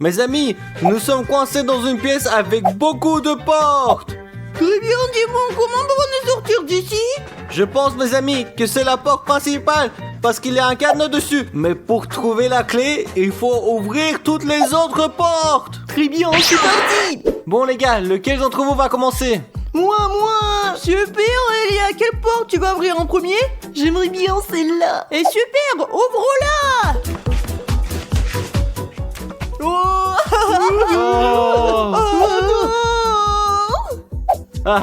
Mes amis, nous sommes coincés dans une pièce avec beaucoup de portes. Très bien, dis-moi, comment on va nous sortir d'ici? Je pense, mes amis, que c'est la porte principale parce qu'il y a un cadenas dessus. Mais pour trouver la clé, il faut ouvrir toutes les autres portes. Très bien, c'est parti. Bon les gars, lequel d'entre vous va commencer? Moi. Super, et à quelle porte tu vas ouvrir en premier? J'aimerais bien celle-là. Et super, ouvre-la. Oh, Oh. non.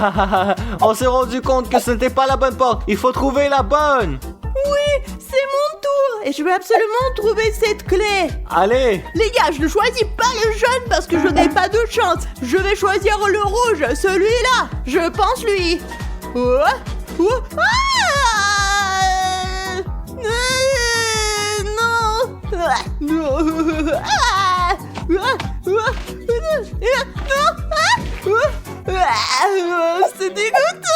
On s'est rendu compte que ce n'était pas la bonne porte. Il faut trouver la bonne. Oui, c'est mon tour. Et je vais absolument trouver cette clé. Allez. Les gars, je ne choisis pas le jaune parce que je n'ai pas de chance. Je vais choisir le rouge, celui-là. Je pense lui. Oh, oh, ah non. C'est dégoûtant.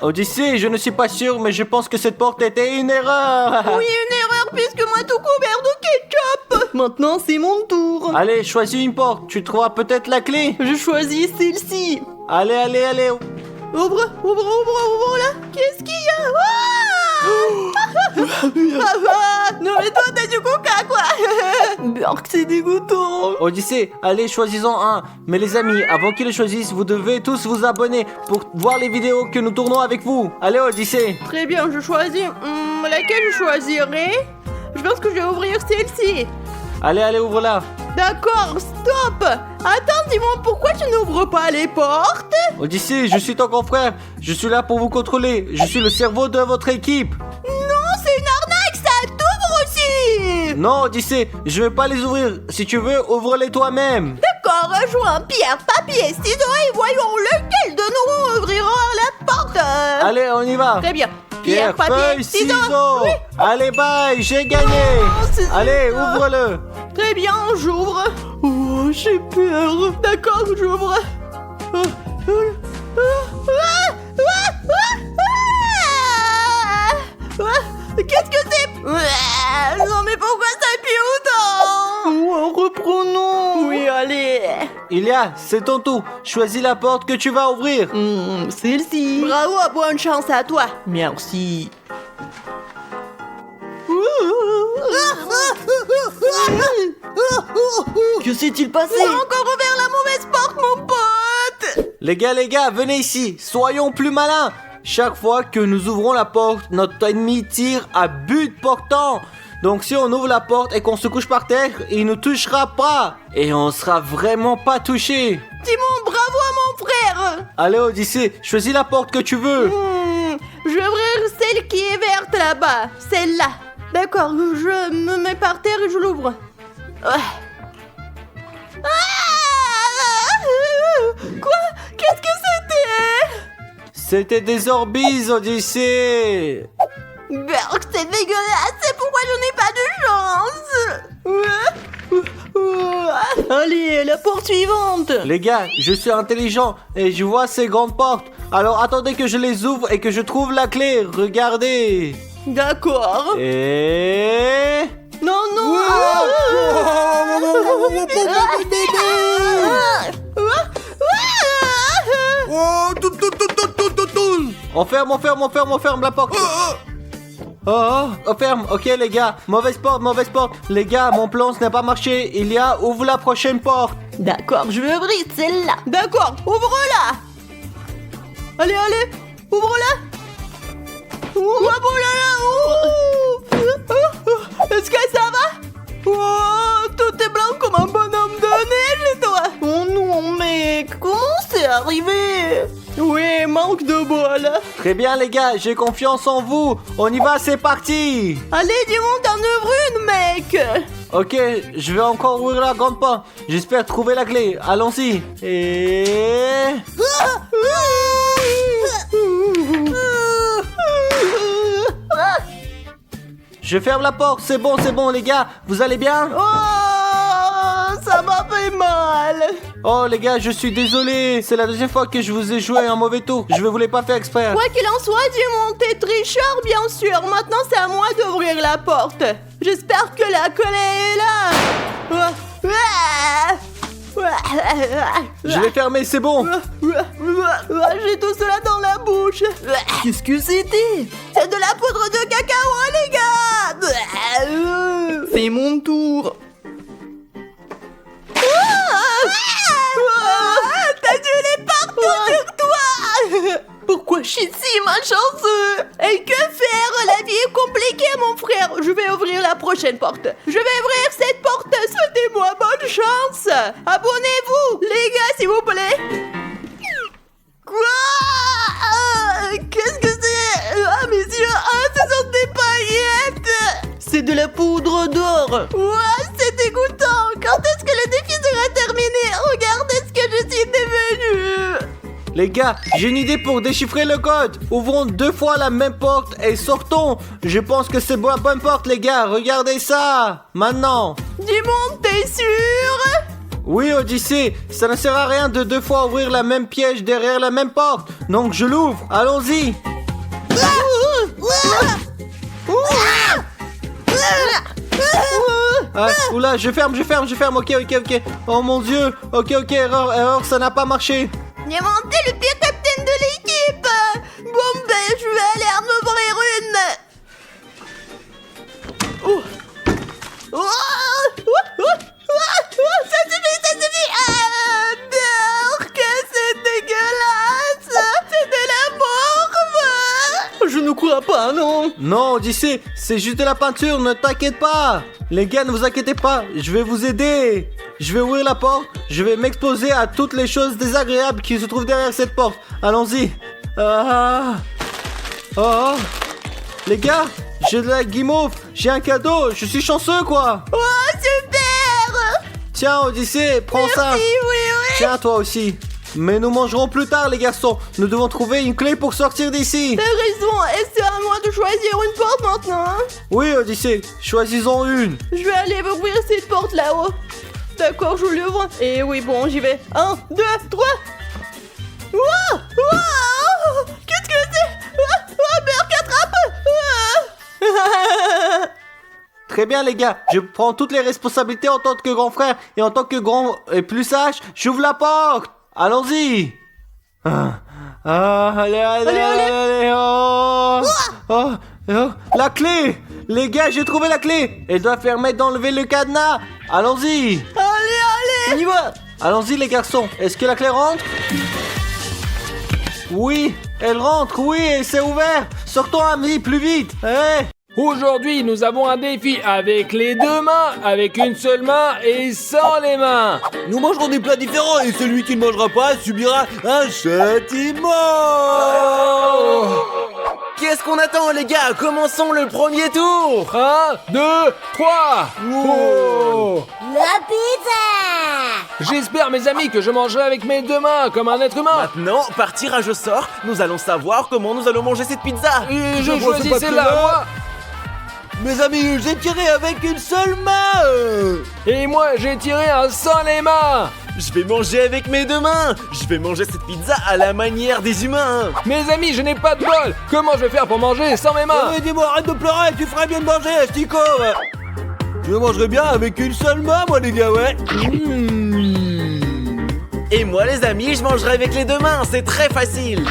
Odyssée, je ne suis pas sûr, mais je pense que cette porte était une erreur. Oui, une erreur puisque moi tout couvert de ketchup. Maintenant, c'est mon tour. Allez, choisis une porte. Tu trouveras peut-être la clé. Je choisis celle-ci. Allez. Ouvre là. Qu'est-ce qu'il y a? Non mais toi t'as du coca quoi. Burk, c'est dégoûtant. Odyssée, allez, choisissons un. Mais les amis, avant qu'ils le choisissent, vous devez tous vous abonner pour voir les vidéos que nous tournons avec vous. Allez, Odyssée. Très bien, je choisis. Laquelle je choisirai? Je pense que je vais ouvrir celle-ci. Allez, ouvre-la. D'accord, stop. Attends, dis-moi pourquoi tu n'ouvres pas les portes? Odyssée, je suis ton confrère. Je suis là pour vous contrôler. Je suis le cerveau de votre équipe. Non, c'est une arnaque, ça t'ouvre aussi. Non, Odyssée, je vais pas les ouvrir. Si tu veux, ouvre-les toi-même. D'accord, jouons pierre, papier, ciseaux et voyons lequel de nous ouvrira la porte. Allez, on y va. Très bien. Pierre, feuille, ciseaux. Oui. Allez, bye, j'ai gagné. c'est Allez, super. ouvre-le. Très bien, j'ouvre. Oh, j'ai peur. D'accord, j'ouvre. Qu'est-ce que c'est? Non mais pourquoi ça pue autant? Reprenons. Oui, allez. Ilia, c'est ton tour. Choisis la porte que tu vas ouvrir. Celle-ci. Bravo, bonne chance à toi. Merci. Que s'est-il passé? Tu as encore ouvert la mauvaise porte, mon pote. Les gars, venez ici. Soyons plus malins. Chaque fois que nous ouvrons la porte, notre ennemi tire à but portant. Donc si on ouvre la porte et qu'on se couche par terre, il ne touchera pas. Et on sera vraiment pas touché. Timon, bravo à mon frère. Allez, Odyssée, choisis la porte que tu veux. Je vais ouvrir celle qui est verte là-bas. Celle-là. D'accord, je me mets par terre et je l'ouvre. Quoi? Qu'est-ce que c'était? C'était des Orbeez, Odyssée. Burk, c'est dégueulasse, c'est pourquoi je n'ai pas de chance. Allez, la porte suivante. Les gars, je suis intelligent et je vois ces grandes portes. Alors attendez que je les ouvre et que je trouve la clé. Regardez. D'accord. Et... Non. On ferme la porte. On ferme. Ok les gars, mauvaise porte. Les gars, mon plan ce n'a pas marché. Ouvre la prochaine porte. D'accord, je vais ouvrir celle-là. D'accord, ouvre-la. Allez, ouvre-la. Oh là là. Est-ce que ça va? Oh, tout est blanc comme un bonhomme de neige, toi. Oh non, mec, comment c'est arrivé? Oui, manque de bol. Très bien les gars, j'ai confiance en vous. On y va, c'est parti. Allez, dis-moi, t'en ouvres une, mec. Ok, je vais encore ouvrir la grande porte. J'espère trouver la clé. Allons-y. Et... Je ferme la porte, c'est bon les gars. Vous allez bien? Oh, ça m'a fait mal. Oh les gars, je suis désolé. C'est la deuxième fois que je vous ai joué un mauvais tour. Je ne voulais pas faire exprès. Quoi qu'il en soit, dis-moi, t'es tricheur, bien sûr. Maintenant, c'est à moi d'ouvrir la porte. J'espère que la clé est là. Je vais fermer, c'est bon. J'ai tout cela dans la bouche. Qu'est-ce que c'était? C'est de la poudre de cacao, les gars. C'est mon tour. T'as dû les partout sur toi. Pourquoi je suis si malchanceux? Et que faire? La vie est compliquée, mon frère. Je vais ouvrir la prochaine porte. Je vais ouvrir cette porte. Souhaitez-moi bonne chance. Abonnez-vous, les gars, s'il vous plaît. Quoi? Qu'est-ce que c'est? Ah, mes yeux, ce sont des paillettes. C'est de la poudre d'or. Ouah, c'est dégoûtant. Quand est-ce que le défi sera terminé? Regardez ce que je suis devenue. Les gars, j'ai une idée pour déchiffrer le code. Ouvrons 2 fois la même porte et sortons. Je pense que c'est la bonne porte, les gars. Regardez ça. Maintenant. Dis-moi, t'es sûr? Oui, Odyssée, ça ne sert à rien de 2 fois ouvrir la même piège derrière la même porte. Donc je l'ouvre. Allons-y. Ah, oula, je ferme. Ok. Oh mon Dieu. Ok, erreur, ça n'a pas marché. Diamanté, le pire capitaine de l'équipe. Bon, ben, je vais aller en ouvrir une. Ça suffit. Que c'est dégueulasse. C'est de la morve. Je ne crois pas, non. Non, Odyssée, c'est juste de la peinture, ne t'inquiète pas. Les gars, ne vous inquiétez pas, je vais vous aider. Je vais ouvrir la porte, je vais m'exposer à toutes les choses désagréables qui se trouvent derrière cette porte. Allons-y. Les gars, j'ai de la guimauve, j'ai un cadeau, je suis chanceux quoi. Oh, super. Tiens, Odyssée, prends ça. Oui. Tiens, toi aussi. Mais nous mangerons plus tard, les garçons. Nous devons trouver une clé pour sortir d'ici. T'as raison, et c'est à moi de choisir une porte maintenant. Hein? Oui, Odyssée, choisissons une. Je vais aller ouvrir cette porte là-haut. D'accord, je l'ouvre. Et oui, bon, j'y vais. 1, 2, 3. Wow! Qu'est-ce que c'est? Berk, attrape! Très bien, les gars. Je prends toutes les responsabilités en tant que grand frère. Et en tant que grand et plus sage, j'ouvre la porte. Allons-y. Allez. La clé. Les gars, j'ai trouvé la clé. Elle doit permettre d'enlever le cadenas. Allons-y. Allez! On y va. Allons-y, les garçons. Est-ce que la clé rentre? Oui, elle rentre. Oui, et c'est ouvert. Sortons, amis, plus vite. Aujourd'hui, nous avons un défi avec les 2 mains, avec une seule main et sans les mains. Nous mangerons des plats différents et celui qui ne mangera pas subira un châtiment. Qu'est-ce qu'on attend, les gars? Commençons le premier tour. 1, 2, 3. Oh. La pizza! J'espère, mes amis, que je mangerai avec mes 2 mains, comme un être humain. Maintenant, par tirage au sort, nous allons savoir comment nous allons manger cette pizza. Et je vois choisis ce celle-là, papier-là. moi. Mes amis, j'ai tiré avec une seule main. Et moi, j'ai tiré un sans les mains. Je vais manger avec mes 2 mains. Je vais manger cette pizza à la manière des humains. Mes amis, je n'ai pas de bol. Comment je vais faire pour manger sans mes mains? Dis-moi, arrête de pleurer, tu ferais bien de manger, Stico. Je mangerai bien avec une seule main, moi, les gars, ouais. Et moi, les amis, je mangerai avec les 2 mains, c'est très facile.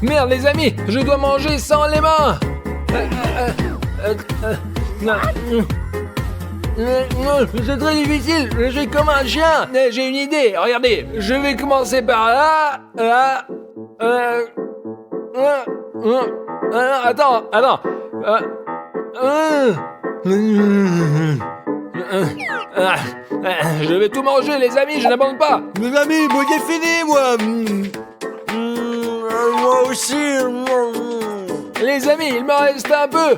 Merde, les amis, je dois manger sans les mains. C'est très difficile, je suis comme un chien. J'ai une idée, regardez, je vais commencer par là. Attends. Je vais tout manger, les amis, je n'abandonne pas. Mes amis, moi, j'ai fini, moi. Moi aussi. Les amis, il m'en reste un peu.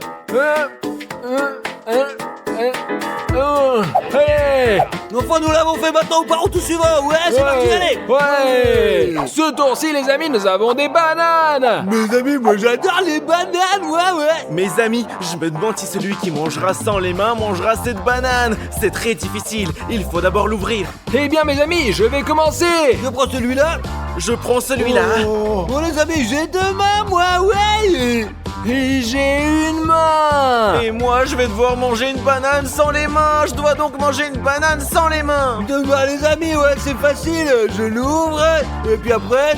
Allez. Enfin, nous l'avons fait, maintenant, on part au tout suivant. Ouais, c'est parti, allez. Ouais. Ce tour-ci, les amis, nous avons des bananes. Mes amis, moi, j'adore les bananes, ouais. Mes amis, je me demande si celui qui mangera sans les mains mangera cette banane. C'est très difficile, il faut d'abord l'ouvrir. Eh bien, mes amis, je vais commencer. Je prends celui-là. Je prends celui-là. Bon, les amis, j'ai 2 mains, moi, ouais. Et j'ai une main. Et moi, je vais devoir manger une banane sans les mains. Je dois donc manger une banane sans les mains. Les amis, ouais, c'est facile. Je l'ouvre, et puis après...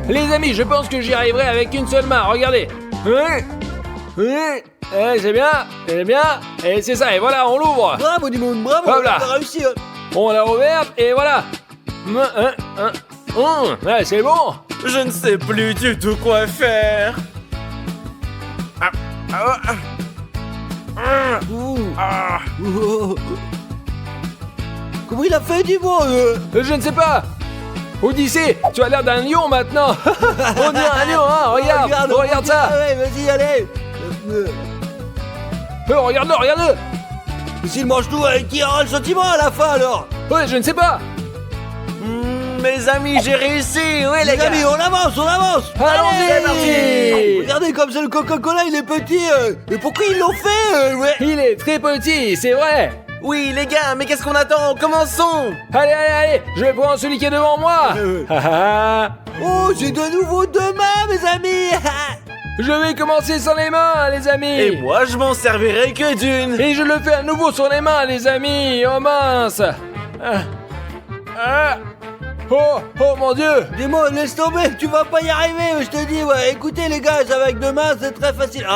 Les amis, je pense que j'y arriverai avec une seule main. Regardez. C'est bien, c'est bien. Et c'est ça, et voilà, on l'ouvre. Bravo, Dimon, bravo, Hop là. on a réussi. On l'a ouverte, et voilà. Ouais, c'est bon. Je ne sais plus du tout quoi faire. Comment il a fait, Dimon Je ne sais pas. Odyssée, tu as l'air d'un lion maintenant. On dirait un lion, hein. Regarde ça. Ouais, vas-y, allez. Regarde-le, regarde-le. S'il mange tout, qui aura le sentiment à la fin, alors? Ouais, je ne sais pas. Mes amis, j'ai réussi. Oui, les Les gars. amis, on avance. Allons-y, c'est parti. Regardez comme c'est le Coca-Cola, il est petit. Mais pourquoi ils l'ont fait ouais. Il est très petit, c'est vrai. Oui, les gars, mais qu'est-ce qu'on attend? Commençons. Allez, je vais prendre celui qui est devant moi. Oh, j'ai de nouveau 2 mains, mes amis. Je vais commencer sans les mains, les amis. Et moi, je m'en servirai que d'une. Et je le fais à nouveau sur les mains, les amis. Oh mince. Oh mon Dieu. Dis-moi, laisse tomber, tu vas pas y arriver, je te dis, ouais. Écoutez, les gars, ça va avec 2 mains, c'est très facile.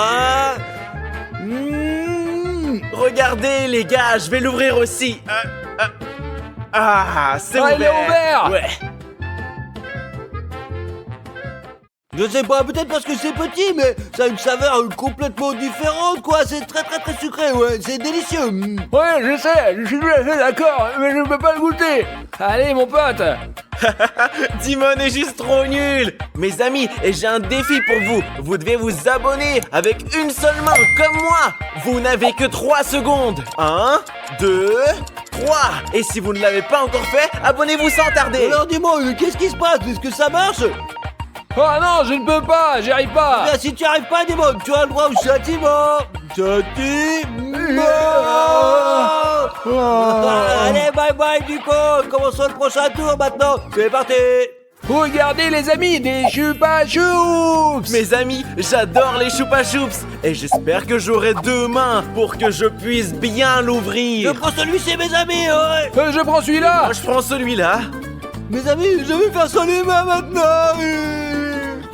Regardez, les gars, je vais l'ouvrir aussi. C'est ouvert. Il est ouvert. Ouais. Je sais pas, peut-être parce que c'est petit, mais ça a une saveur complètement différente, quoi. C'est très très très sucré, ouais. C'est délicieux. Ouais, je sais, je suis tout à fait d'accord, mais je ne peux pas le goûter. Allez, mon pote. Dimon est juste trop nul. Mes amis, et j'ai un défi pour vous. Vous devez vous abonner avec une seule main, comme moi. Vous n'avez que 3 secondes. 1, 2, 3. Et si vous ne l'avez pas encore fait, abonnez-vous sans tarder. Alors dis-moi, qu'est-ce qui se passe? Est-ce que ça marche? Oh non, je ne peux pas, j'y arrive pas. Si tu arrives pas, dis-moi, tu as le droit au châtiment. Allez, bye bye du coup. Commençons le prochain tour maintenant. C'est parti. Regardez les amis, des chupa choups. Mes amis, j'adore les choupa choups. Et j'espère que j'aurai 2 mains pour que je puisse bien Je l'ouvrir. prends celui-ci, mes amis. Ouais. Je prends celui-là. Moi, je prends celui-là. Mes amis, je vais faire ça les mains maintenant.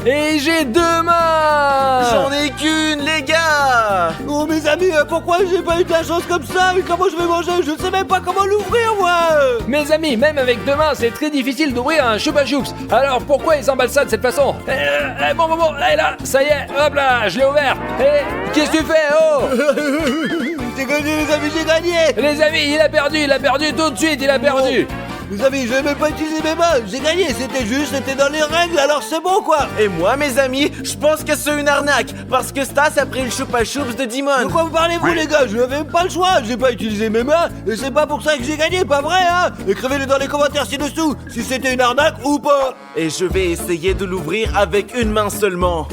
Et j'ai 2 mains. J'en ai qu'une, les gars. Oh mes amis, pourquoi j'ai pas eu de la chance comme ça? Mais comment je vais manger? Je sais même pas comment l'ouvrir, moi. Mes amis, même avec 2 mains, c'est très difficile d'ouvrir un chupa choups. Alors pourquoi ils emballent ça de cette façon? Bon, et là, ça y est, hop là, je l'ai ouvert. Qu'est-ce que tu fais? Oh. J'ai gagné, les amis, j'ai gagné. Les amis, il a perdu tout de suite, il a perdu. Les amis, je vais même pas utiliser mes mains. J'ai gagné, c'était dans les règles, alors c'est bon, quoi. Et moi, mes amis, je pense que c'est une arnaque. Parce que Stas a pris le choupa choups de Dimon. De quoi vous parlez-vous, les gars? Je n'avais pas le choix. J'ai pas utilisé mes mains, et c'est pas pour ça que j'ai gagné, pas vrai, hein? Écrivez-le dans les commentaires ci-dessous, si c'était une arnaque ou pas. Et je vais essayer de l'ouvrir avec une main seulement.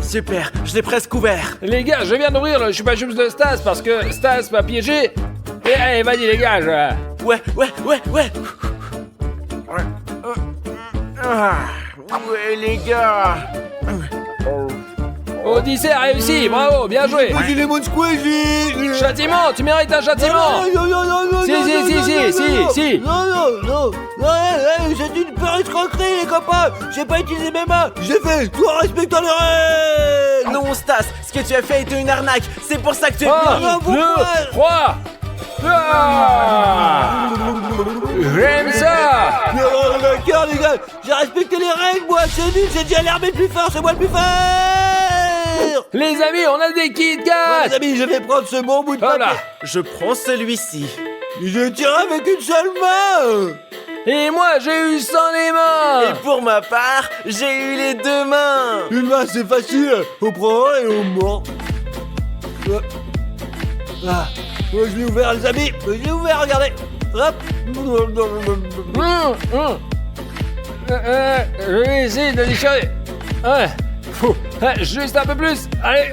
Super, je l'ai presque ouvert. Les gars, je viens d'ouvrir le chupa choups de Stas parce que Stas m'a piégé. Et allez, vas-y les gars, Ouais. Ouais, les gars. Odyssée a réussi, bravo, bien joué. Vas-y, les mots squeezie. Châtiment, tu mérites un châtiment. Non, Si. Non, c'est une pure escroquerie, les copains. J'ai pas utilisé mes mains. J'ai fait tout en respectant les règles. Non, Stas, ce que tu as fait était une arnaque. C'est pour ça que tu es 1, puni. 2, 3. J'aime ça. D'accord, les gars. J'ai respecté les règles, moi. C'est nul, j'ai dit à l'armée le plus fort. C'est moi le plus fort. Les amis, on a des Kit Kat. Les amis, je vais prendre ce bon bout de Voilà. papier. Je prends celui-ci. Je tire avec une seule main. Et moi, j'ai eu sans les mains. Et pour ma part, j'ai eu les 2 mains. Une main, c'est facile. On prend un et on mord. Ouais, je l'ai ouvert, les amis. Je l'ai ouvert, regardez. Hop. Je vais essayer de déchirer. Ouais. Juste un peu plus. Allez.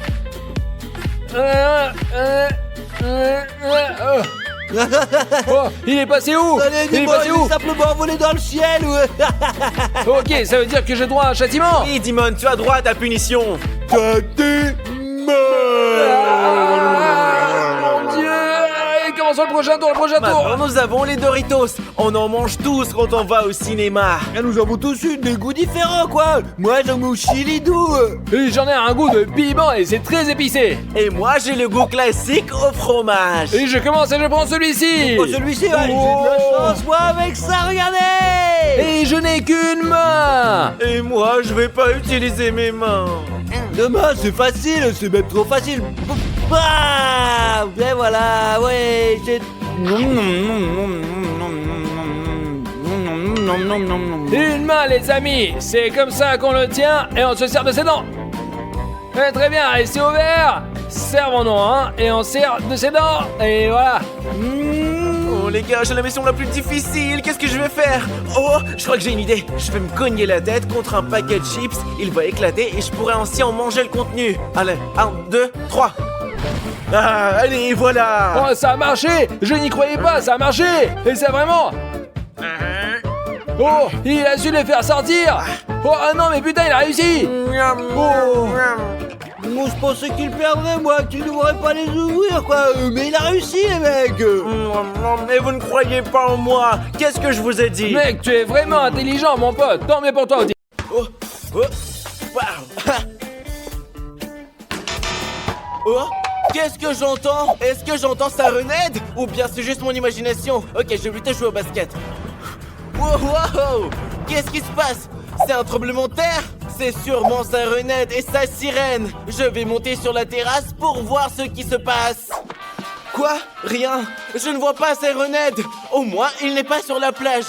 Oh, il est passé où? Allez, Il est dis-moi, passé il où? est simplement volé dans le ciel, ouais. Ok, ça veut dire que j'ai droit à un châtiment. Oui, Dimon, tu as droit à ta punition. Ah, mon Dieu! Et comment sur le prochain tour, Maintenant, nous avons les Doritos. On en mange tous quand on va au cinéma. Ah, nous avons tous eu des goûts différents, quoi. Moi, j'en mets au chili doux. Et j'en ai un goût de piment et c'est très épicé. Et moi, j'ai le goût classique au fromage. Et je commence et je prends celui-ci. Oh, celui-ci, ouais, j'ai de Oh. la chance, moi, avec ça, regardez. Et je n'ai qu'une main. Et moi, je vais pas utiliser mes mains. Demain, c'est facile, c'est même trop facile. Bah, et voilà, ouais, j'ai... Une main, les amis. C'est comme ça qu'on le tient et on se sert de ses dents. Très bien, et c'est ouvert. Servons-nous, hein, et on sert de ses dents. Et voilà. Oh les gars, j'ai la mission la plus difficile. Qu'est-ce que je vais faire? Oh, je crois que j'ai une idée. Je vais me cogner la tête contre un paquet de chips. Il va éclater et je pourrai ainsi en manger le contenu. Allez, 1, 2, 3. Ah, allez, voilà. Oh, ça a marché. Je n'y croyais pas, ça a marché. Et c'est vraiment... Oh, il a su les faire sortir. Oh, ah non, mais putain, il a réussi. Oh. Moi, je pensais qu'il perdrait, moi, qu'il ne devrait pas les ouvrir, quoi. Mais il a réussi, les mecs. Mais vous ne croyez pas en moi. Qu'est-ce que je vous ai dit? Mec, tu es vraiment intelligent, mon pote. Tant mieux pour toi, Audi. Oh, oh, waouh. Oh, qu'est-ce que j'entends? Est-ce que j'entends sa renède? Ou bien c'est juste mon imagination? Ok, je vais plutôt jouer au basket. Wow, wow. Qu'est-ce qui se passe? C'est un tremblement de terre? C'est sûrement sa renède et sa sirène. Je vais monter sur la terrasse pour voir ce qui se passe. Quoi? Rien. Je ne vois pas sa renède. Au moins, il n'est pas sur la plage.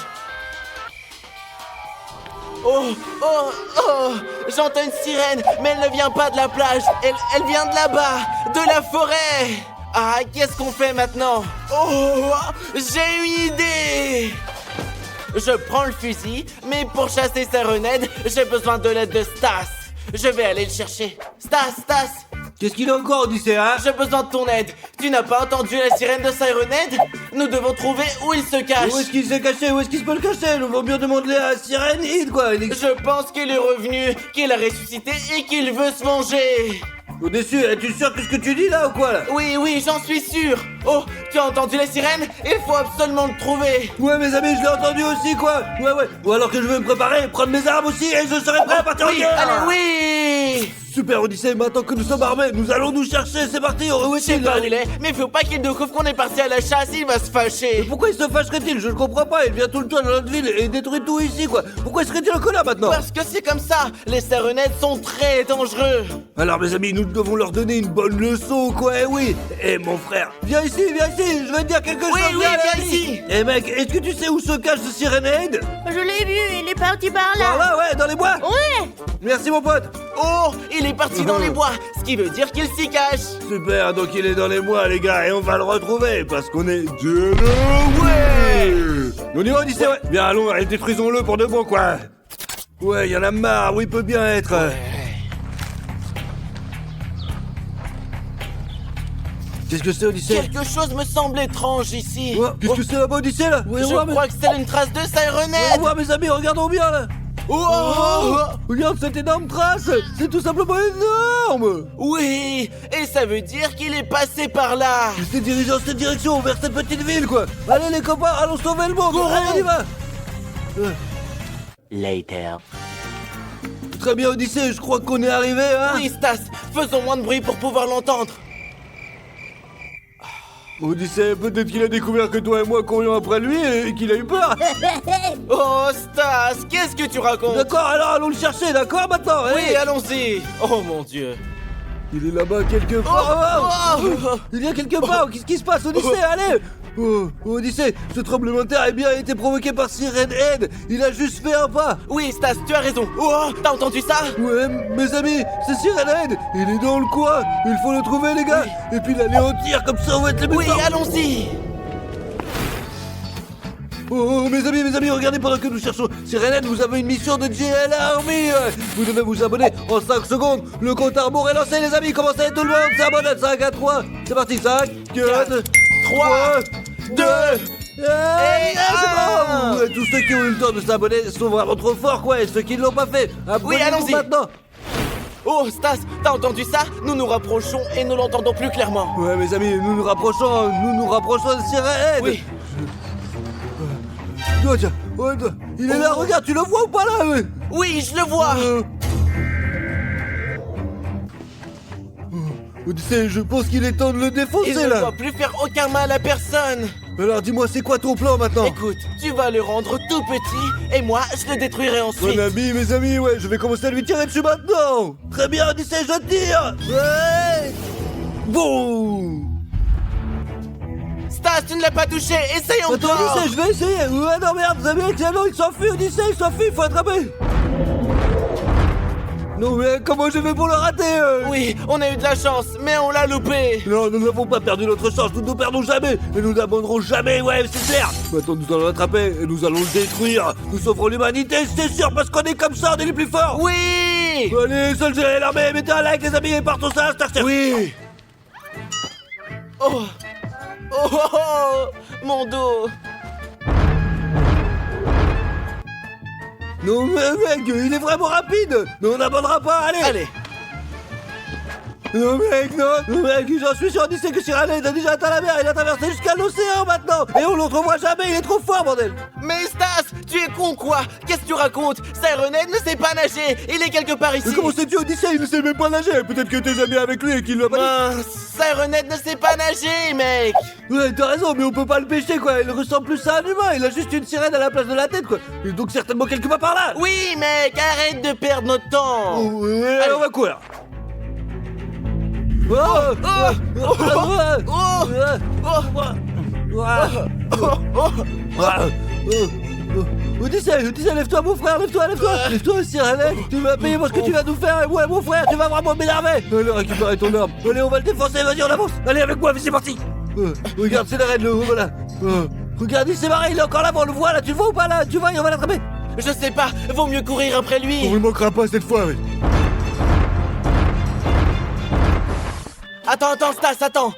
Oh, oh, oh. J'entends une sirène, mais elle ne vient pas de la plage. Elle vient de là-bas, de la forêt. Ah, qu'est-ce qu'on fait maintenant? Oh, j'ai une idée. Je prends le fusil, mais pour chasser sa renède, j'ai besoin de l'aide de Stas. Je vais aller le chercher. Stas! Qu'est-ce qu'il a encore, Odyssée, hein? J'ai besoin de ton aide. Tu n'as pas entendu la sirène de Sirenhead? Nous devons trouver où il se cache. Où est-ce qu'il s'est caché? Où est-ce qu'il se peut le cacher? Nous vaut mieux demander à Sirenhead, quoi. Je pense qu'il est revenu, qu'il a ressuscité et qu'il veut se venger. Odyssée, es-tu sûr que ce que tu dis, là, ou quoi, là? Oui, j'en suis sûr. Oh, tu as entendu la sirène? Il faut absolument le trouver. Ouais, mes amis, je l'ai entendu aussi, quoi. Ouais. Ou alors que je vais me préparer, prendre mes armes aussi, et je serai prêt à partir en Oui, guerre. allez, oui. Super, Odyssée, maintenant que nous sommes armés, nous allons nous chercher, c'est parti. Où Je sais est-il, pas là? où il est, mais faut pas qu'il découvre qu'on est parti à la chasse, il va se fâcher. Pourquoi il se fâcherait-il? Je ne comprends pas, il vient tout le temps dans notre ville et détruit tout ici, quoi. Pourquoi serait-il en colère maintenant? Parce que c'est comme ça, les Sirenhead sont très dangereux. Alors, mes amis, nous devons leur donner une bonne leçon, quoi, eh oui. Eh, mon frère, viens ici, je vais te dire quelque chose. Oui, viens allez. ici. Eh, mec, est-ce que tu sais où se cache ce Sirenhead? Je l'ai vu, il est parti par Par là. là, ouais, dans les bois. Ouais. Merci, mon pote. Oh, il est parti dans les bois, ce qui veut dire qu'il s'y cache. Super, donc il est dans les bois, les gars, et on va le retrouver, parce qu'on est ouais. On y va, Odyssée, ouais. Bien, allons, et détruisons-le pour de bon, quoi. Ouais, y en a marre, où il peut bien être. Qu'est-ce que c'est, Odyssée? Quelque chose me semble étrange ici. Ouais, qu'est-ce que c'est là-bas, Odyssée, là? Ouais, Je crois que c'est une trace de Sirenhead. ouais, mes amis, regardons bien, là. Oh, Regarde cette énorme trace. C'est tout simplement énorme. oui, et ça veut dire qu'il est passé par là. Il s'est dirigé dans cette direction, vers cette petite ville, quoi. Allez, les copains, allons sauver le monde. Allez, on y va. Later. Très bien, Odyssée, je crois qu'on est arrivé, hein. Oui, Stas, faisons moins de bruit pour pouvoir l'entendre. Odyssée, peut-être qu'il a découvert que toi et moi courions après lui et qu'il a eu peur. Oh, Stas, qu'est-ce que tu racontes? D'accord, alors allons le chercher, d'accord, maintenant. Oui, allons-y. Oh mon Dieu. Il est là-bas quelque part. Oh. Il y a quelque part. Qu'est-ce qui se passe, Odyssée? Allez. Oh, Odyssée, ce tremblement de terre a bien été provoqué par Sirenhead. Il a juste fait un pas. Oui, Stas, tu as raison. Oh, t'as entendu ça? Ouais, mes amis, c'est Sirenhead. Il est dans le coin. Il faut le trouver, les gars. Et puis l'anéantir, comme ça on va être les Oui, meilleurs. allons-y. Oh, mes amis, regardez pendant que nous cherchons Sirenhead, vous avez une mission de JL Army. Vous devez vous abonner en 5 secondes. Le compte à rebours est lancé, les amis. Commencez tout le monde. S'abonne à 5 à 3. C'est parti, 5, 4, 3, 2. Et un. ouais, tous ceux qui ont eu le temps de s'abonner sont vraiment trop forts, quoi. Et ceux qui ne l'ont pas fait, abonnez-vous allons-y. maintenant. Oh, Stas, t'as entendu ça? Nous nous rapprochons et nous l'entendons plus clairement. Ouais, mes amis, nous nous rapprochons de Sirène. Oui. Oh, tiens, oh, il est là, regarde, tu le vois ou pas là? Oui, je le vois. Odyssée, je pense qu'il est temps de le Il défoncer ne là. doit plus faire aucun mal à personne. Alors dis-moi, c'est quoi ton plan maintenant? Écoute, tu vas le rendre tout petit et moi, je le détruirai ensuite. Mon ami, mes amis, ouais, je vais commencer à lui tirer dessus maintenant. Très bien, Odyssée, je tire. Ouais. Boum. Stas, tu ne l'as pas touché. Essaye Attends, encore. Odyssée, je vais essayer. Ouais, non, merde, vous avez excellent, il s'enfuit, Odyssée, il s'enfuit, il faut attraper. Non, mais comment je vais pour le rater Oui, on a eu de la chance, mais on l'a loupé. Non, nous n'avons pas perdu notre chance, nous ne perdons jamais, et nous n'abandonnerons jamais, ouais, c'est clair. Maintenant, nous allons l'attraper, et nous allons le détruire. Nous sauverons l'humanité, c'est sûr, parce qu'on est comme ça, on est les plus forts. Oui. Allez, soldats, l'armée, mettez un like, les amis, et partons ça, Starter. Oui. Oh. Oh, oh, oh. Mon dos. Non, mais mec, il est vraiment rapide. Mais on n'abandonnera pas, allez. Allez. Non, mec, non. Non, mec, j'en suis sûr, Odyssée, que Sirène est déjà atteint la mer, il a traversé jusqu'à l'océan maintenant. Et on le retrouvera jamais, il est trop fort, bordel. Mais Stas, tu es con quoi? Qu'est-ce que tu racontes? Sirenhead ne sait pas nager. Il est quelque part ici. Mais comment sais-tu, Odyssée, il ne sait même pas nager. Peut-être que t'es amis avec lui et qu'il l'a pas dit. Mince, Sirenhead ne sait pas nager, mec. Ouais, t'as raison, mais on peut pas le pêcher, quoi. Il ressemble plus à un humain, il a juste une sirène à la place de la tête, quoi. Et donc certainement quelque part par là. Oui, mec, arrête de perdre notre temps. Oh, ouais, Allez. on va courir. Oh, Oh, oh, oh, Odyssée, lève-toi, mon frère, lève-toi, Sirène. Tu vas payer pour ce que tu vas nous faire, et ouais, mon frère, tu vas vraiment m'énerver. Allez, récupère ton arme. Allez, on va le défoncer, vas-y, on avance. Allez, avec moi, c'est parti. Regarde, c'est la reine, le voilà. Regarde, il s'est barré, il est encore là, on le voit, là, tu le vois ou pas, là? Tu vois, on va l'attraper. Je sais pas, vaut mieux courir après lui. On ne manquera pas cette fois, oui. Attends, Stas, attends.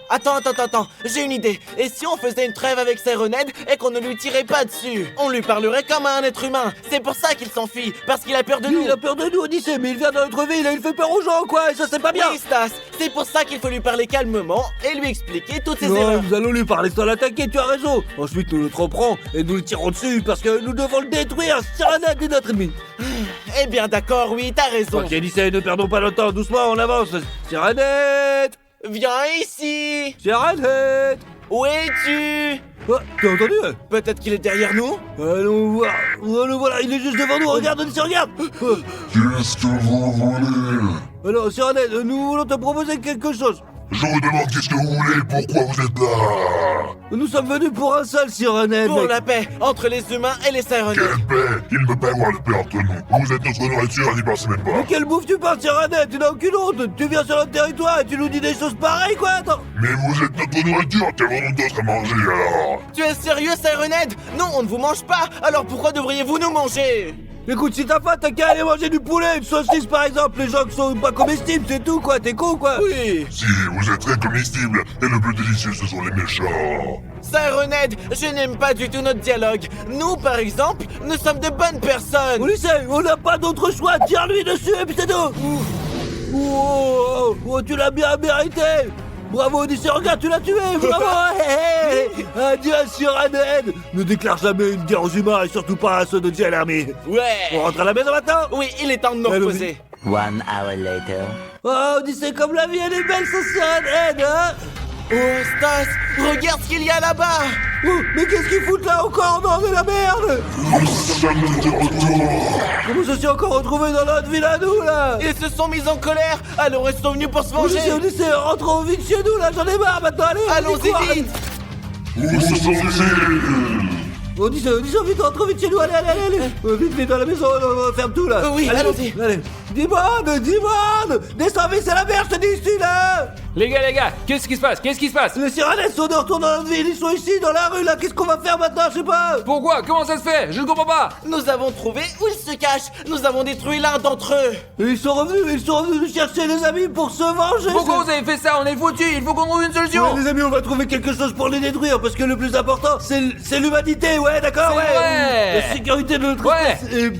J'ai une idée. Et si on faisait une trêve avec Sirenhead et qu'on ne lui tirait pas dessus? On lui parlerait comme à un être humain. C'est pour ça qu'il s'enfuit, parce qu'il a peur de nous. Il a peur de nous, Odyssée, mais il vient dans notre ville et il fait peur aux gens, quoi, et ça, c'est pas bien. Oui, Stas, c'est pour ça qu'il faut lui parler calmement et lui expliquer toutes ses Non, erreurs. nous allons lui parler sans l'attaquer, tu as raison. Ensuite, nous le tromperons et nous le tirons dessus parce que nous devons le détruire. Sirène est notre ennemi. Eh bien d'accord, oui, t'as raison. Ok, Odyssée, ne perdons pas le temps, doucement, on avance. Sirène. Viens ici. Sirène. Où es-tu? Oh, t'as entendu? Peut-être qu'il est derrière nous? Allons voir. Oh, le voilà, il est juste devant nous, regarde, Odyssée, regarde. Qu'est-ce que vous voulez? Alors, Sirène, nous voulons te proposer quelque chose. Je vous demande qu'est-ce que vous voulez, pourquoi vous êtes là? Nous sommes venus pour un seul, Sirène, Pour mec. la paix entre les humains et les Sirenhead. Quelle paix! Il ne peut pas y avoir de paix entre nous. Vous êtes notre nourriture, n'y pensez même Mais pas. quelle bouffe tu parles, Sirène? Tu n'as aucune honte. Tu viens sur notre territoire et tu nous dis des choses pareilles, quoi. Attends. Mais vous êtes notre nourriture, qu'avons-nous d'autre à manger alors? Tu es sérieux, Sirenhead? Non, on ne vous mange pas. Alors pourquoi devriez-vous nous manger? Écoute, si t'as faim, t'as qu'à aller manger du poulet, une saucisse par exemple, les gens qui sont pas comestibles, c'est tout quoi, t'es con quoi. Oui. Si, vous êtes très comestibles, et le plus délicieux, ce sont les méchants. Sirenhead, je n'aime pas du tout notre dialogue. Nous, par exemple, nous sommes de bonnes personnes. Odyssée, on n'a pas d'autre choix, tire-lui dessus et puis c'est tout. Oh, tu l'as bien mérité. Bravo Odyssée, regarde, tu l'as tué, bravo. Adieu Sirène. Ne déclare jamais une guerre aux humains et surtout pas à ceux de Dieu l'armée. On Ouais. rentre à la maison maintenant. Oui, il est temps de nous Allons-y. reposer. 1 hour later. Oh Odyssée, comme la vie elle est belle sans Sirène, hein. Oh, Stas, regarde ce qu'il y a là-bas. Oh, mais qu'est-ce qu'ils foutent là encore? Non mais la merde. Nous sommes de retour. Comment se sont encore retrouvés dans notre ville à nous là? Ils se sont mis en colère. Alors ils sont venus pour se venger. Odyssée, rentrons vite chez nous là, j'en ai marre maintenant, allez! Allons-y vite. Où sont-ils? Odyssée, vite, rentre vite chez nous, allez! Vite, dans la maison, on ferme tout là! Oui, allez, allons-y. Allez! Dimone! Descends vite, c'est la merde, je te dis ici là! Les gars, qu'est-ce qui se passe? Qu'est-ce qui se passe? Les sirènes sont de retour dans notre ville, ils sont ici, dans la rue, là. Qu'est-ce qu'on va faire maintenant? Je sais pas. Pourquoi? Comment ça se fait? Je ne comprends pas. Nous avons trouvé où ils se cachent. Nous avons détruit l'un d'entre eux. Et ils sont revenus nous chercher, les amis, pour se venger. Pourquoi vous avez fait ça? On est foutus. Il faut qu'on trouve une solution. Ouais, les amis, on va trouver quelque chose pour les détruire, parce que le plus important, c'est l'humanité, ouais, d'accord, C'est ouais. vrai. La sécurité de notre Ouais. espèce est